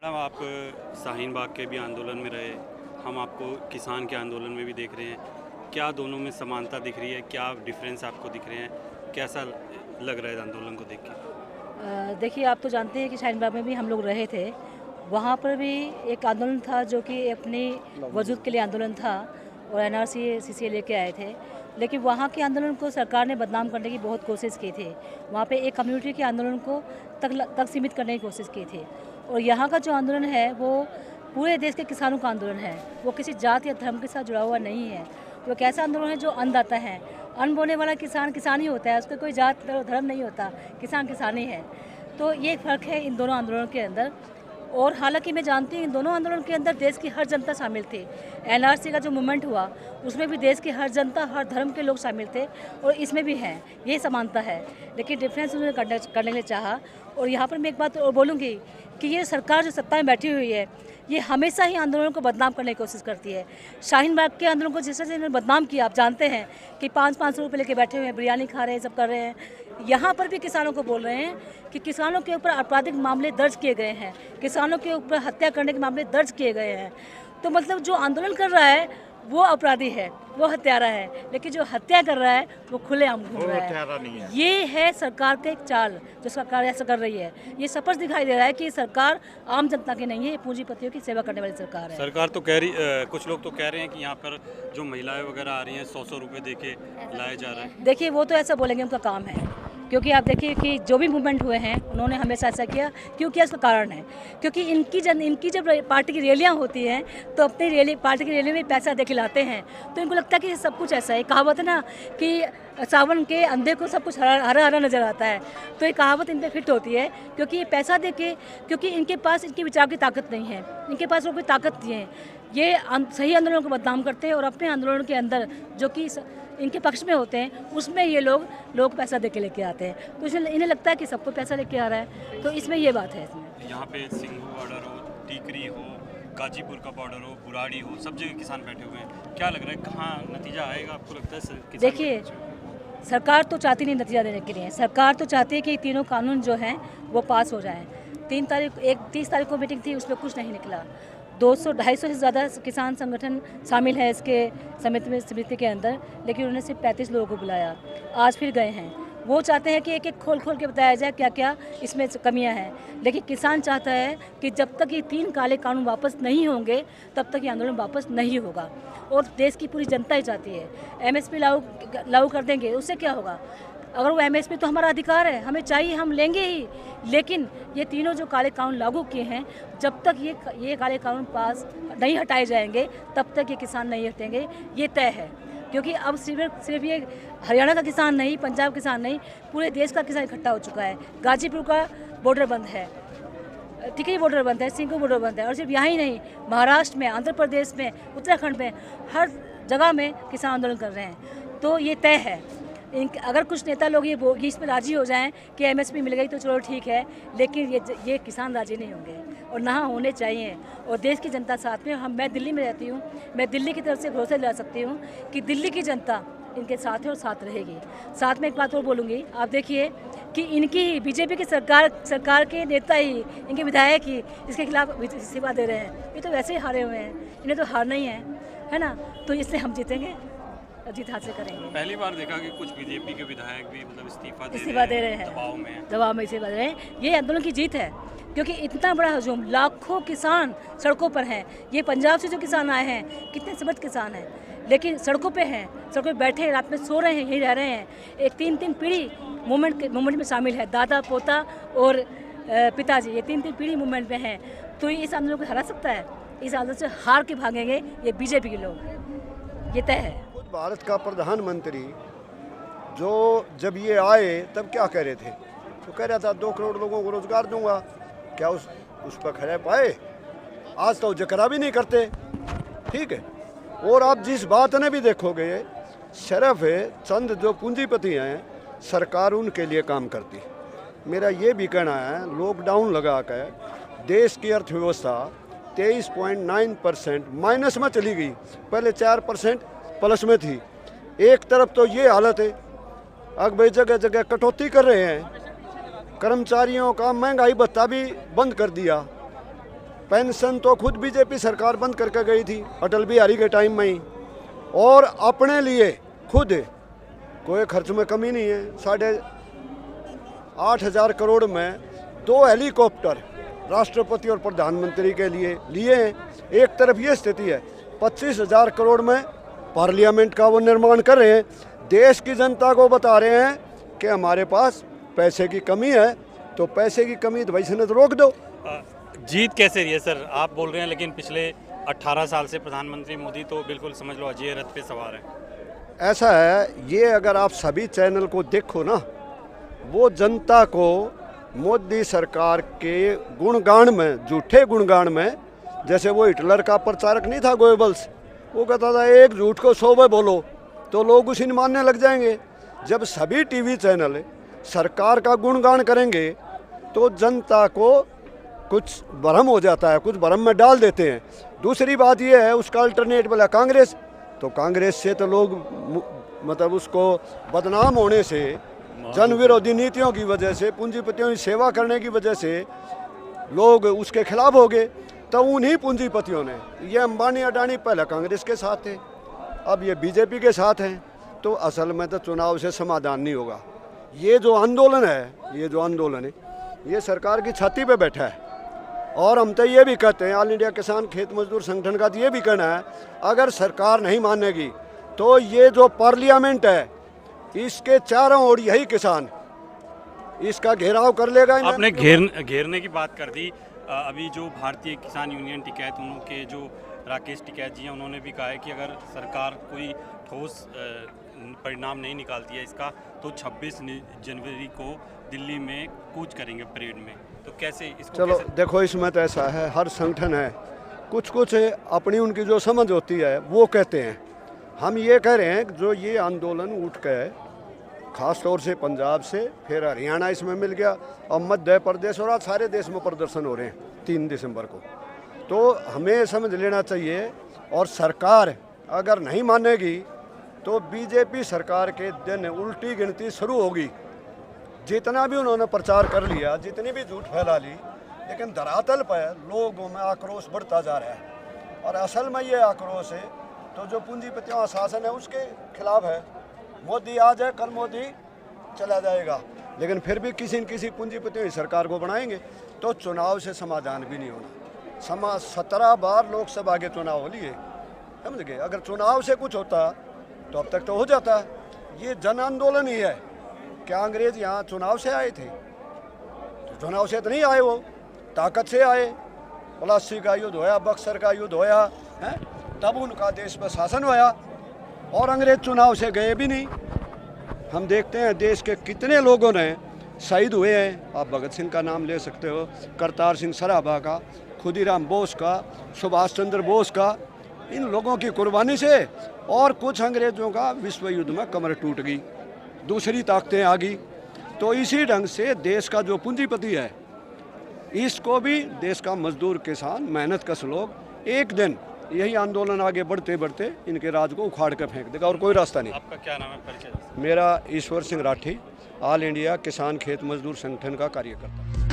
Madam, आप शाहीन बाग के भी आंदोलन में रहे, हम आपको किसान के आंदोलन में भी देख रहे हैं। क्या दोनों में समानता दिख रही है? क्या डिफरेंस आपको दिख रहे हैं? कैसा लग रहा है आंदोलन को देख के? देखिए, आप तो जानते हैं कि शाहीन बाग में भी हम लोग रहे थे। वहाँ पर भी एक आंदोलन था जो कि अपनी वजूद के लिए आंदोलन था और एनआरसी सीसीए लेके आए थे। लेकिन वहाँ के आंदोलन को सरकार ने बदनाम करने की बहुत कोशिश की थी। वहाँ पे एक कम्युनिटी के आंदोलन को तक सीमित करने की कोशिश की थी। और यहाँ का जो आंदोलन है वो पूरे देश के किसानों का आंदोलन है। वो किसी जात या धर्म के साथ जुड़ा हुआ नहीं है। वो एक ऐसा आंदोलन है जो अन्नदाता है। अन्न बोने वाला किसान किसान ही होता है, उसका कोई जात धर्म नहीं होता, किसान किसान ही है। तो ये फ़र्क है इन दोनों आंदोलनों के अंदर। और हालांकि मैं जानती हूँ इन दोनों आंदोलन के अंदर देश की हर जनता शामिल थी। एनआरसी का जो मूवमेंट हुआ उसमें भी देश की हर जनता, हर धर्म के लोग शामिल थे और इसमें भी हैं। ये समानता है, लेकिन डिफरेंस उन्होंने करने के लिए चाहा। और यहाँ पर मैं एक बात और बोलूँगी कि ये सरकार जो सत्ता में बैठी हुई है ये हमेशा ही आंदोलनों को बदनाम करने की कोशिश करती है। शाहीन बाग के आंदोलन को जिस तरह से इन्होंने बदनाम किया, आप जानते हैं कि 500-500 रुपये लेके बैठे हुए हैं, बिरयानी खा रहे हैं, सब कर रहे हैं। यहाँ पर भी किसानों को बोल रहे हैं कि किसानों के ऊपर आपराधिक मामले दर्ज किए गए हैं, किसानों के ऊपर हत्या करने के मामले दर्ज किए गए हैं। तो मतलब जो आंदोलन कर रहा है वो अपराधी है, वो हत्यारा है, लेकिन जो हत्या कर रहा है वो खुलेआम घूम रहा है। ये है सरकार का एक चाल जो सरकार ऐसा कर रही है। ये स्पष्ट दिखाई दे रहा है कि सरकार आम जनता की नहीं है, ये पूंजीपतियों की सेवा करने वाली सरकार है। सरकार तो कह रही, कुछ लोग तो कह रहे हैं कि यहाँ पर जो महिलाएं वगैरह आ रही हैं 100-100 रुपये दे के लाया जा रहा है। देखिए, वो तो ऐसा बोलेंगे, उनका काम है। क्योंकि आप देखिए कि जो भी मूवमेंट हुए हैं उन्होंने हमेशा ऐसा किया। क्यों किया? इसका कारण है क्योंकि इनकी जब पार्टी की रैलियां होती हैं तो अपनी पार्टी की रैली में पैसा दे के लाते हैं। तो इनको लगता है कि सब कुछ ऐसा है। कहावत है ना कि सावन के अंधे को सब कुछ हरा हरा नज़र आता है। तो ये कहावत इन पर फिट होती है क्योंकि ये पैसा दे के, क्योंकि इनके पास इनके विचार की ताकत नहीं है, इनके पास वो कोई ताकत नहीं है। ये सही आंदोलनों को बदनाम करते हैं और अपने आंदोलन के अंदर जो कि इनके पक्ष में होते हैं उसमें ये लोग पैसा दे के लेके आते हैं। तो इसलिए इन्हें लगता है कि सबको पैसा लेके आ रहा है। तो इसमें ये बात है। इसमें यहाँ पे सिंघू बॉर्डर हो, टीकरी हो, गाजीपुर का बॉर्डर हो, बुराड़ी हो, सब जगह किसान बैठे हुए हैं। क्या लग रहा है कहाँ नतीजा आएगा आपको लगता है? देखिए, सरकार तो चाहती नहीं नतीजा देने के लिए। सरकार तो चाहती है कि तीनों कानून जो हैं वो पास हो जाएं। 30 तारीख को मीटिंग थी, उसमें कुछ नहीं निकला। 200-250 से ज़्यादा किसान संगठन शामिल है इसके समिति के अंदर, लेकिन उन्होंने सिर्फ 35 लोगों को बुलाया। आज फिर गए हैं। वो चाहते हैं कि एक एक खोल के बताया जाए क्या क्या इसमें कमियां हैं। लेकिन किसान चाहता है कि जब तक ये 3 काले कानून वापस नहीं होंगे तब तक ये आंदोलन वापस नहीं होगा। और देश की पूरी जनता ही चाहती है। एमएसपी लागू कर देंगे, उससे क्या होगा? अगर वो एमएसपी तो हमारा अधिकार है, हमें चाहिए, हम लेंगे ही। लेकिन ये तीनों जो काले कानून लागू किए हैं, जब तक ये काले कानून पास नहीं हटाए जाएंगे तब तक ये किसान नहीं हटेंगे, ये तय है। क्योंकि अब सिर्फ ये हरियाणा का किसान नहीं, पंजाब किसान नहीं, पूरे देश का किसान इकट्ठा हो चुका है। गाजीपुर का बॉर्डर बंद है, टिकरी बॉर्डर बंद है, सिंघू बॉर्डर बंद है। और सिर्फ यहाँ ही नहीं, महाराष्ट्र में, आंध्र प्रदेश में, उत्तराखंड में, हर जगह में किसान आंदोलन कर रहे हैं। तो ये तय है। अगर कुछ नेता लोग ये इसमें राजी हो जाएं कि एमएसपी मिल गई तो चलो ठीक है, लेकिन ये किसान राजी नहीं होंगे और ना होने चाहिए। और देश की जनता साथ में, मैं दिल्ली में रहती हूँ, मैं दिल्ली की तरफ से भरोसा दिला सकती हूँ कि दिल्ली की जनता इनके साथ है और साथ रहेगी। साथ में एक बात और बोलूँगी, आप देखिए कि इनकी बीजेपी की सरकार के नेता ही, इनके विधायक ही इसके खिलाफ इस्तीफा दे रहे हैं। ये तो वैसे ही हारे हुए हैं, इन्हें तो हारना ही है ना। तो इसलिए हम जीतेंगे, जीत हासिल करेंगे। पहली बार देखा कि कुछ बीजेपी के विधायक भी मतलब इस्तीफा दे रहे हैं, दबाव में इस्तीफा दे रहे हैं। ये आंदोलन की जीत है क्योंकि इतना बड़ा हजूम, लाखों किसान सड़कों पर हैं। ये पंजाब से जो किसान आए हैं, कितने समर्थ किसान हैं, लेकिन सड़कों पे हैं, सड़कों पे बैठे हैं, रात में सो रहे हैं, यहीं रह रहे हैं। एक 3 पीढ़ी मूवमेंट में शामिल है, दादा, पोता और पिताजी, ये 3 पीढ़ी मूवमेंट में हैं। तो इस आंदोलन को हरा सकता है? इस आंदोलन से हार के भागेंगे ये बीजेपी के लोग, ये तय है। भारत का प्रधानमंत्री जो जब ये आए तब क्या कह रहे थे? तो कह रहा था 2 करोड़ लोगों को रोजगार दूंगा। क्या उस पर खड़े पाए? आज तो जकरा भी नहीं करते। ठीक है। और आप जिस बात ने भी देखोगे, सिर्फ चंद जो पूंजीपति हैं, सरकार उनके लिए काम करती है। मेरा ये भी कहना है, लॉकडाउन लगा कर देश की अर्थव्यवस्था 23.9% माइनस में चली गई, पहले 4% प्लस में थी। एक तरफ तो ये हालत है, अब भाई जगह जगह कटौती कर रहे हैं, कर्मचारियों का महंगाई भत्ता भी बंद कर दिया। पेंशन तो खुद बीजेपी सरकार बंद करके गई थी अटल बिहारी के टाइम में ही, और अपने लिए खुद कोई खर्च में कमी नहीं है। 8,500 करोड़ में 2 हेलीकॉप्टर राष्ट्रपति और प्रधानमंत्री के लिए हैं। एक तरफ ये स्थिति है, 25,000 करोड़ में पार्लियामेंट का वो निर्माण कर रहे हैं। देश की जनता को बता रहे हैं कि हमारे पास पैसे की कमी है, तो पैसे की कमी तो वैसे तो रोक दो। जीत कैसे रही है सर? आप बोल रहे हैं लेकिन पिछले 18 साल से प्रधानमंत्री मोदी तो बिल्कुल समझ लो अजय रथ पे सवार है। ऐसा है, ये अगर आप सभी चैनल को देखो ना, वो जनता को मोदी सरकार के गुणगान में, झूठे गुणगान में, जैसे वो हिटलर का प्रचारक नहीं था गोएबल्स, वो कहता था एक झूठ को 100 बार बोलो तो लोग उसी मानने लग जाएंगे। जब सभी टीवी चैनल सरकार का गुणगान करेंगे तो जनता को कुछ भ्रम हो जाता है, कुछ भ्रम में डाल देते हैं। दूसरी बात ये है, उसका अल्टरनेट बोला कांग्रेस, तो कांग्रेस से तो लोग मतलब उसको बदनाम होने से, जन विरोधी नीतियों की वजह से, पूंजीपतियों की सेवा करने की वजह से लोग उसके खिलाफ हो गए। तो उन्हीं पूंजीपतियों ने, ये अंबानी अडानी पहले कांग्रेस के साथ थे, अब ये बीजेपी के साथ हैं, तो असल में तो चुनाव से समाधान नहीं होगा। ये जो आंदोलन है, ये सरकार की छाती पे बैठा है। और हम तो ये भी कहते हैं, ऑल इंडिया किसान खेत मजदूर संगठन का तो ये भी कहना है, अगर सरकार नहीं मानेगी तो ये जो पार्लियामेंट है, इसके चारों ओर यही किसान इसका घेराव कर लेगा। आपने घेरने की बात कर दी। अभी जो भारतीय किसान यूनियन टिकैत, उनके जो राकेश टिकैत जी हैं, उन्होंने भी कहा है कि अगर सरकार कोई ठोस परिणाम नहीं निकालती है इसका, तो 26 जनवरी को दिल्ली में कूच करेंगे परेड में। तो कैसे इसको चलो देखो, इसमें तो ऐसा है, हर संगठन है, कुछ अपनी उनकी जो समझ होती है वो कहते हैं। हम ये कह रहे हैं कि जो ये आंदोलन उठ के ख़ास तौर से पंजाब से, फिर हरियाणा इसमें मिल गया, और मध्य प्रदेश, और आज सारे देश में प्रदर्शन हो रहे हैं 3 दिसंबर को, तो हमें समझ लेना चाहिए। और सरकार अगर नहीं मानेगी तो बीजेपी सरकार के दिन उल्टी गिनती शुरू होगी। जितना भी उन्होंने प्रचार कर लिया, जितनी भी झूठ फैला ली, लेकिन धरातल पर लोगों में आक्रोश बढ़ता जा रहा है। और असल में ये आक्रोश है तो जो पूंजीपतियों का शासन है उसके खिलाफ है। मोदी आ जाए, कल मोदी चला जाएगा, लेकिन फिर भी किसी न किसी पूंजीपतियों की सरकार को बनाएंगे, तो चुनाव से समाधान भी नहीं होना। 17 बार लोकसभा के चुनाव हो लिए, समझ गए। अगर चुनाव से कुछ होता तो अब तक तो हो जाता। ये जन आंदोलन ही है। क्या अंग्रेज यहाँ चुनाव से आए थे? तो चुनाव से तो नहीं आए, वो ताकत से आए। प्लासी का युद्ध होया, बक्सर का युद्ध होया है, तब उनका देश पर शासन होया, और अंग्रेज चुनाव से गए भी नहीं। हम देखते हैं देश के कितने लोगों ने शहीद हुए हैं। आप भगत सिंह का नाम ले सकते हो, करतार सिंह सराभा का, खुदीराम बोस का, सुभाष चंद्र बोस का। इन लोगों की कुर्बानी से और कुछ अंग्रेजों का विश्व युद्ध में कमर टूट गई, दूसरी ताकतें आ गई। तो इसी ढंग से देश का जो पूंजीपति है, इसको भी देश का मजदूर किसान मेहनत कश लोग एक दिन यही आंदोलन आगे बढ़ते बढ़ते इनके राज को उखाड़ कर फेंक देगा, और कोई रास्ता नहीं। आपका क्या नाम है, परिचय? मेरा ईश्वर सिंह राठी, ऑल इंडिया किसान खेत मजदूर संगठन का कार्यकर्ता।